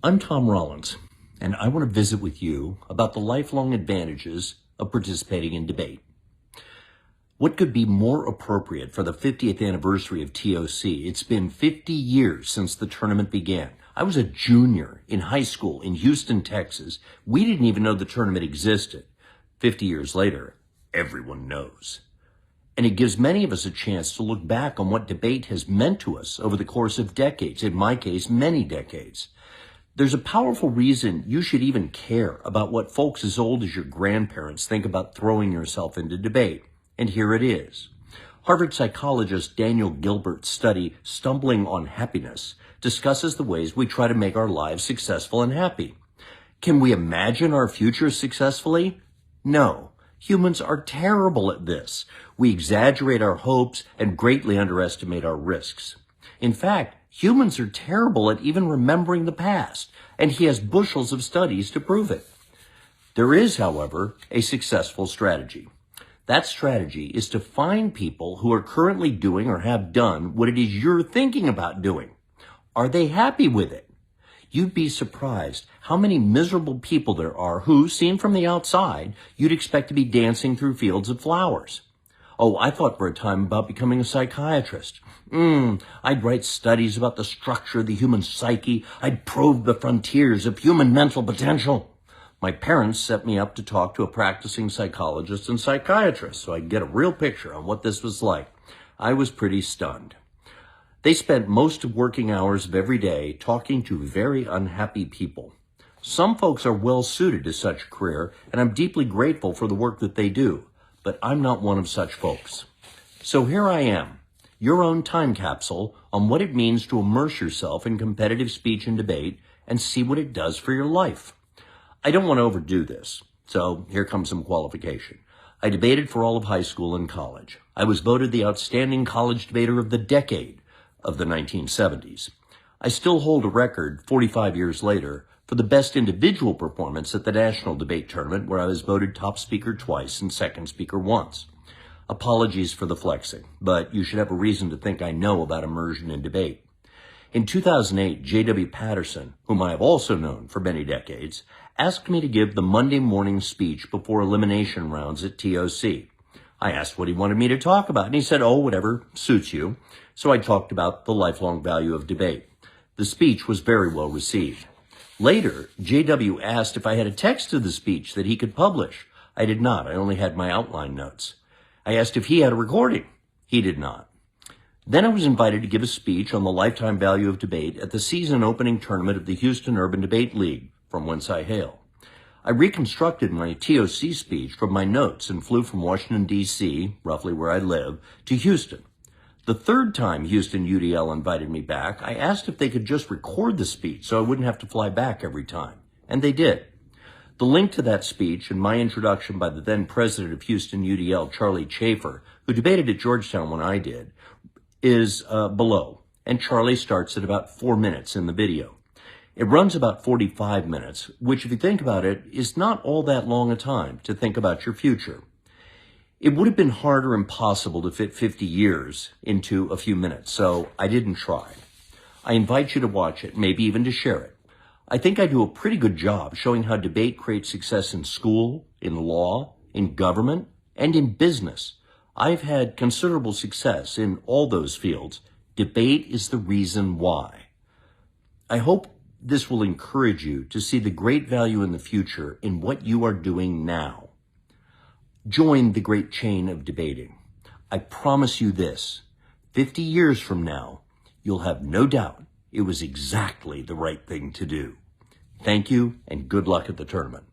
I'm Tom Rollins, and I want to visit with you about the lifelong advantages of participating in debate. What could be more appropriate for the 50th anniversary of TOC? It's been 50 years since the tournament began. I was a junior in high school in Houston, Texas. We didn't even know the tournament existed. 50 years later, everyone knows. And it gives many of us a chance to look back on what debate has meant to us over the course of decades, in my case, many decades. There's a powerful reason you should even care about what folks as old as your grandparents think about throwing yourself into debate. And here it is. Harvard psychologist Daniel Gilbert's study, Stumbling on Happiness, discusses the ways we try to make our lives successful and happy. Can we imagine our future successfully? No. Humans are terrible at this. We exaggerate our hopes and greatly underestimate our risks. In fact, humans are terrible at even remembering the past, and he has bushels of studies to prove it. There is, however, a successful strategy. That strategy is to find people who are currently doing or have done what it is you're thinking about doing. Are they happy with it? You'd be surprised how many miserable people there are who, seen from the outside, you'd expect to be dancing through fields of flowers. Oh, I thought for a time about becoming a psychiatrist. I'd write studies about the structure of the human psyche. I'd probe the frontiers of human mental potential. My parents set me up to talk to a practicing psychologist and psychiatrist so I'd get a real picture on what this was like. I was pretty stunned. They spent most of working hours of every day talking to very unhappy people. Some folks are well suited to such a career, and I'm deeply grateful for the work that they do, but I'm not one of such folks. So here I am, your own time capsule on what it means to immerse yourself in competitive speech and debate and see what it does for your life. I don't want to overdo this, so here comes some qualification. I debated for all of high school and college. I was voted the outstanding college debater of the decade of the 1970s. I still hold a record 45 years later for the best individual performance at the National Debate Tournament, where I was voted top speaker twice and second speaker once. Apologies for the flexing, but you should have a reason to think I know about immersion in debate. In 2008, J.W. Patterson, whom I have also known for many decades, asked me to give the Monday morning speech before elimination rounds at TOC. I asked what he wanted me to talk about, and he said, whatever suits you. So I talked about the lifelong value of debate. The speech was very well received. Later, J.W. asked if I had a text of the speech that he could publish. I did not. I only had my outline notes. I asked if he had a recording. He did not. Then I was invited to give a speech on the lifetime value of debate at the season opening tournament of the Houston Urban Debate League, from whence I hail. I reconstructed my TOC speech from my notes and flew from Washington, D.C., roughly where I live, to Houston. The third time Houston UDL invited me back, I asked if they could just record the speech so I wouldn't have to fly back every time. And they did. The link to that speech and my introduction by the then president of Houston UDL, Charlie Chafer, who debated at Georgetown when I did, is below. And Charlie starts at about 4 minutes in the video. It runs about 45 minutes, which, if you think about it, is not all that long a time to think about your future. It would have been hard or impossible to fit 50 years into a few minutes, so I didn't try. I invite you to watch it, maybe even to share it. I think I do a pretty good job showing how debate creates success in school, in law, in government, and in business. I've had considerable success in all those fields. Debate is the reason why. I hope this will encourage you to see the great value in the future in what you are doing now. Join the great chain of debating. I promise you this, 50 years from now, you'll have no doubt it was exactly the right thing to do. Thank you, and good luck at the tournament.